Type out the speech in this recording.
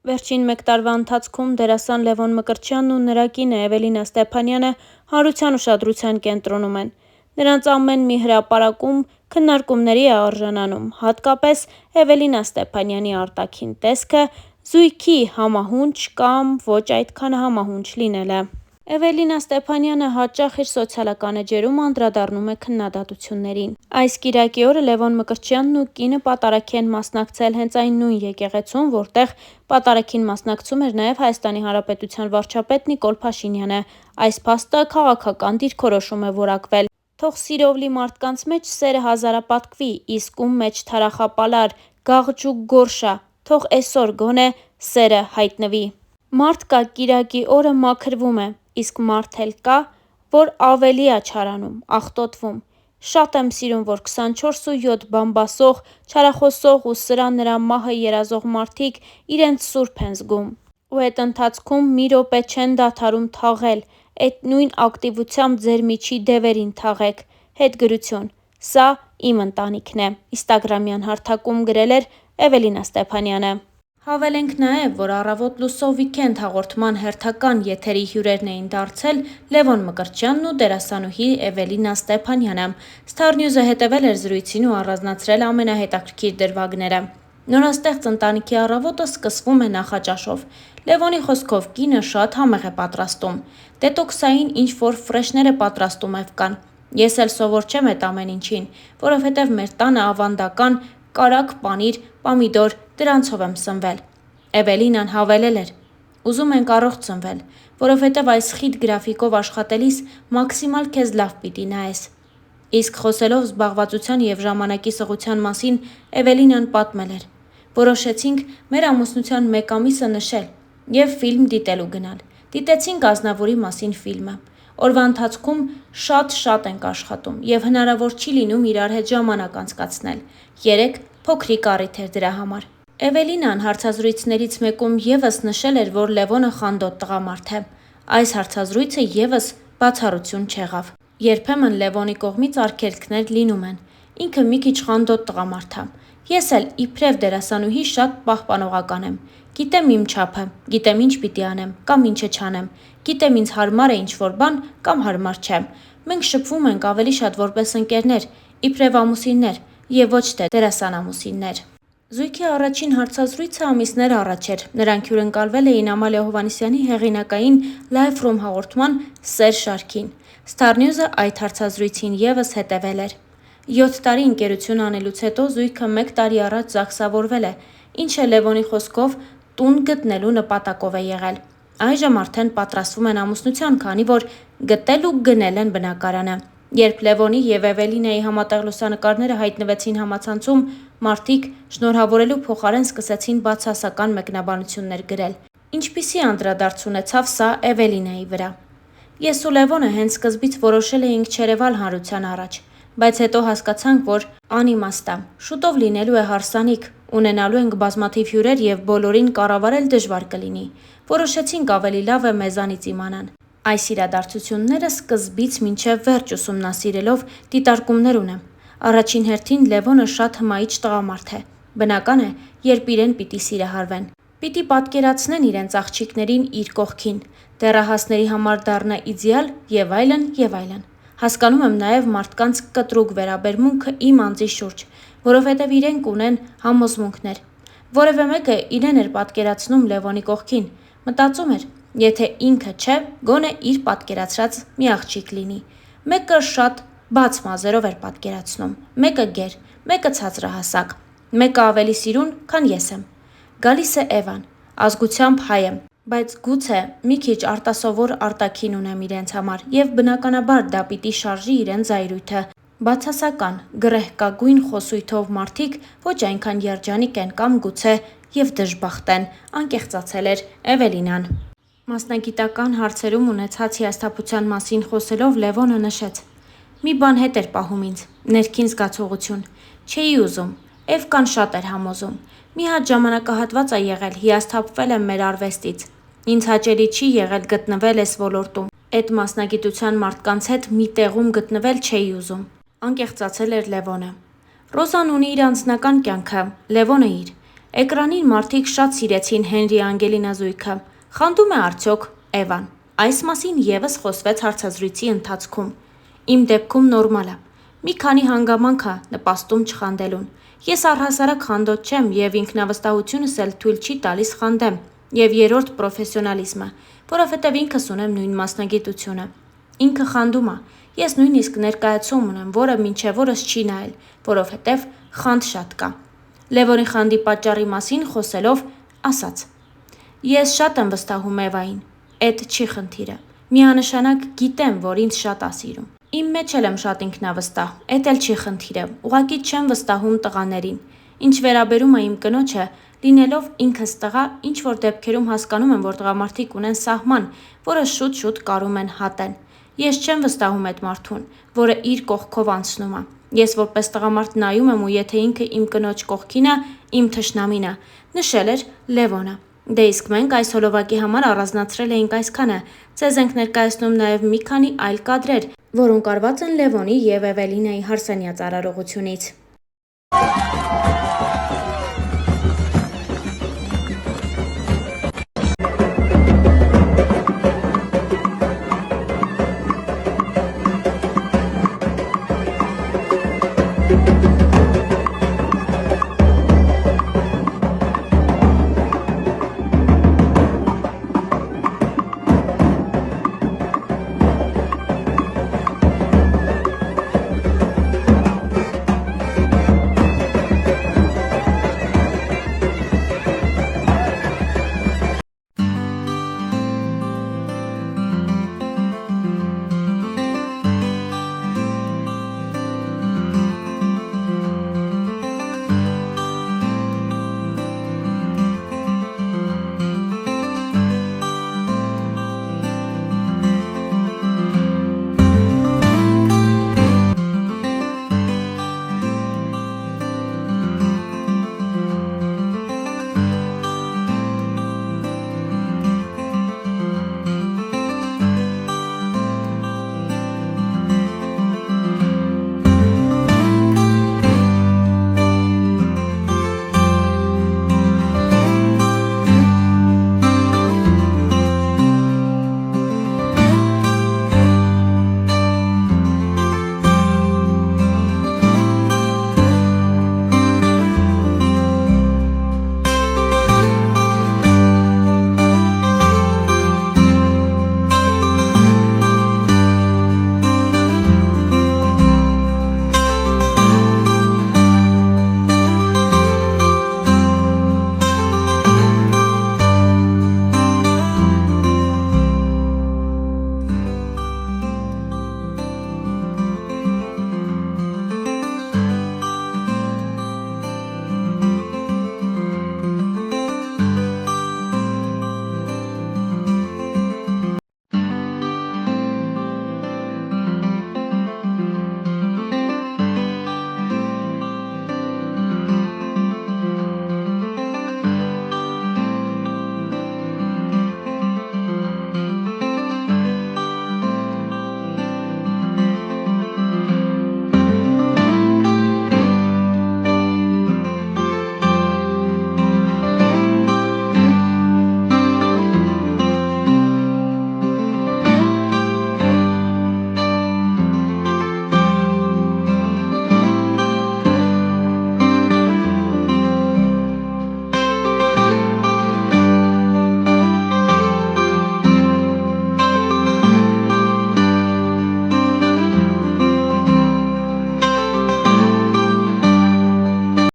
Վերջին մեկ տարվա ընթացքում դերասան Լևոն Մկրտչյանն ու նրա կինը Էվելինա Ստեփանյանը հանրության ուշադրության կենտրոնում են։ Նրանց ամեն մի հրապարակում քննարկումների է արժանանում, հատկապես Էվելինա Ստեփանյանի արտաքին տեսքը, զույգի համահունչ կամ ոչ այդքան համահունչ լինելը։ Էվելինա Ստեփանյանը հաճախ իր սոցիալական էջերում անդրադառնում է քննադատություններին։ Այս կիրակի օրը Լևոն Մկրտչյանն ու կինը պատարագի են մասնակցել հենց այն նույն եկեղեցում, որտեղ պատարագին մասնակցում էր նաև Հայաստանի Հանրապետության վարչապետ Նիկոլ Փաշինյանը։ Այս փաստը քաղաքական դիրքորոշում է որակվել։ Թող սիրով լի մարդկանց մեջ սերը հազարապատկվի, իսկ ում մեջ թարախապալար, գաղջու գորշա, թող էսօր գոնե սերը հայտնվի։ Մարդ կա կիրակի օրը մաքրվում է, իսկ մարդ էլ կա, որ ավելի ա չարանում, աղտոտվում։ Շատ եմ սիրում, որ 24/7 բամբասող, չարախոսող ու սրա-նրա մահը երազող մարդիկ իրենց սուրբ են զգում։ Ու էդ ընթացքում մի րոպե չեն դադարում թաղել, էդ նույն ակտիվությամբ ձեր միջի դևերին թաղեք։ Հետգրություն։ Սա իմ ընտանիքն է, ինստագրամյան հարթակում գրել էր Էվելինա Ստեփանյանը։ Հավելենք նաև, որ «Առավոտ լուսով վիքենդ» հաղորդման հերթական եթերի հյուրերն էին դարձել Լևոն Մկրտչյանն ու դերասանուհի Էվելինա Ստեփանյանը։ Star News-ը հետևել էր զրույցին ու առանձնացրել ամենահետաքրքիր դրվագները։ Նորաստեղծ ընտանիքի առավոտը սկսվում է նախաճաշով։ Լևոնի խոսքով կինը շատ համեղ է պատրաստում։ Դետոքսային ինչ-որ ֆրեշներ է պատրաստում Էվկան։ Ես էլ սովոր չեմ էդ ամեն ինչին, որովհետև մեր տանը ավանդական կարագ պանիր, պամիդոր, դրանցով եմ սնվել։ Էվելինան հավելել էր. Ուզում ենք առողջ սնվել, որովհետև այս խիտ գրաֆիկով աշխատելիս մաքսիմալ քեզ լավ պիտի նայես։ Իսկ խոսելով զբաղվածության և ժամանակի սղության մասին Էվելինան պատմել էր. Որոշեցինք մեր ամուսնության 1 ամիսը նշել և ֆիլմ դիտելու գնալ։ Դիտեցինք Ազնավուրի մասին ֆիլմը։ Օրվա ընթացքում շատ ենք աշխատում և հնարավոր չի լինում իրար հետ ժամանակ անցկացնել։ 3 փոքրիկ առիթ էր դրա համար։ Էվելինան հարցազրույցներից մեկում ևս նշել էր, որ Լևոնը խանդոտ տղամարդ է։ Այս հարցազրույցը ևս բացառություն չեղավ։ Երբեմն Լևոնի կողմից արգելքներ լինում են։ Ինքը մի քիչ խանդոտ տղամարդ ա։ Ես էլ իբրև դերասանուհի շատ պահպանողական եմ։ Գիտեմ իմ չափը, գիտեմ ինչ պիտի անեմ կամ ինչը չանեմ, գիտեմ ինձ հարմար է ինչ-որ բան կամ հարմար չէ։ Մենք շփվում ենք ավելի շատ որպես ընկերներ, իբրև ամուսիններ և ոչ թե դերասանամուսիններ։ Զույգի առաջին հարցազրույցը ամիսներ առաջ էր։ Նրանք հյուրընկալվել էին Ամալիա Հովհաննիսյանի հեղինակային Live from հաղորդման «Սեր» շարքին։ Star News-ը այդ հարցազրույցին ևս հետևել էր։ 7 տարի ընկերություն անելուց հետո զույգը 1 տարի առաջ ԶԱԳՍավորվել է, ինչը Լևոնի խոսքով տուն գտնելու նպատակով է եղել։ Այժմ արդեն պատրաստվում են ամուսնության, քանի որ գտել ու գնել են բնակարանը։ Երբ Լևոնի և Էվելինայի համատեղ լուսանկարները հայտնվեցին համացանցում, մարդիկ շնորհավորելու փոխարեն սկսեցին բացասական մեկնաբանություններ գրել։ Ինչպիսի անդրադարձ ունեցավ սա Էվելինայի վրա։ Ես ու Լևոնը հենց սկզբից որոշել էինք չերևալ հանրության առաջ, բայց հետո հասկացանք, որ անիմաստ ա։ Շուտով լինելու է հարսանիք, ունենալու ենք բազմաթիվ հյուրեր և բոլորին կառավարել դժվար կլինի։ Որոշեցինք ավելի լավ է մեզանից իմանան։ Այս իրադարձությունները սկզբից մինչև վերջ ուսումնասիրելով դիտարկումներ ունեմ։ Առաջին հերթին Լևոնը շատ հմայիչ տղամարդ է։ Բնական է, երբ իրեն պիտի սիրահարվեն։ Պիտի պատկերացնեն իրենց աղջիկներին իր կողքին, դեռահասների համար դառնա իդեալ և այլն և այլն։ Հասկանում եմ նաև մարդկանց կտրուկ վերաբերմունքը իմ անձի շուրջ, որովհետև իրենք ունեն համոզմունքներ։ Որևէ մեկը իրեն էր պատկերացնում Լևոնի կողքին, մտածում էր, եթե ինքը չէ, գոնե իր պատկերացրած մի աղջիկ լինի։ Մեկը շատ բաց մազերով էր պատկերացնում, մեկը գեր, մեկը ցածրահասակ, մեկը ավելի սիրուն, քան ես եմ։ Գալիս է Էվան, ազգությամբ հայ եմ, բայց գուցե մի քիչ արտասովոր արտաքին ունեմ իրենց համար և բնականաբար դա պիտի շարժի իրենց զայրույթը։ Բացասական, գռեհկագույն խոսույթով մարդիկ ոչ այնքան երջանիկ են կամ գուցե և դժբախտ են, անկեղծացել էր Էվելինան։ Մասնագիտական հարցերում ունեցած հիասթափության մասին խոսելով Լևոնը նշեց. Մի բան հետ էր պահում ինձ, ներքին զգացողություն։ Չէի ուզում, Էվկան շատ էր համոզում։ Մի հատ ժամանակահատված ա եղել, հիասթափվել եմ մեր արվեստից։ Ինձ հաճելի չի եղել գտնվել էս ոլորտում։ Էդ մասնագիտության մարդկանց հետ մի տեղում գտնվել չէի ուզում։ Անկեղծացել էր Լևոնը։ Ռոզան ունի իր անձնական կյանքը, Լևոնը իր։ Էկրանին մարդիկ շատ սիրեցին Հենրի Անգելինազույգը։ Խանդում է արդյոք Էվան։ Այս մասին ևս խոսվեց հարցազրույցի ընթացքում։ Իմ դեպքում նորմալ է։ Մի քանի հանգամանք է նպաստում չխանդելուն։ Ես առհասարակ խանդոտ չեմ եւ ինքնավստահությունս էլ թույլ չի տալիս խանդեմ։ Եվ երրորդ պրոֆեսիոնալիզմը, որովհետեւ ինքս ունեմ նույն մասնագիտությունը։ Ինքը խանդում է։ Ես նույնիսկ ներկայացում ունեմ, որը մինչև օրս չի նայել, որովհետեւ խանդ շատ կա։ Լևոնի խանդի պատճառի մասին խոսելով ասաց. Ես շատ եմ վստահում Էվային, էդ չի խնդիրը, միանշանակ գիտեմ, որ ինձ շատ ա սիրում։ Իմ մեջ էլ եմ շատ ինքնավստահ, էդ էլ չի խնդիրը, ուղղակի չեմ վստահում տղաներին։ Ինչ վերաբերում է իմ կնոջը, լինելով ինքս տղա, ինչ որ դեպքերում հասկանում եմ, որ տղամարդիկ ունեն սահման, որը շուտ-շուտ կարում են հատեն։ Ես չեմ վստահում այդ մարդուն, որը իր կողքով անցնում է։ Ես որպես տղամարդ նայում եմ ու եթե ինքը իմ կնոջ կողքին է, իմ թշնամին է, նշել էր Լևոնը։ Դե իսկ մենք այս հոլովակի համար առանձնացրել էինք այսքանը։ Ձեզ ենք ներկայացնում նաև մի քանի այլ կադրեր, որոնք արված են Լևոնի եւ Էվելինայի հարսանյաց արարողությունից։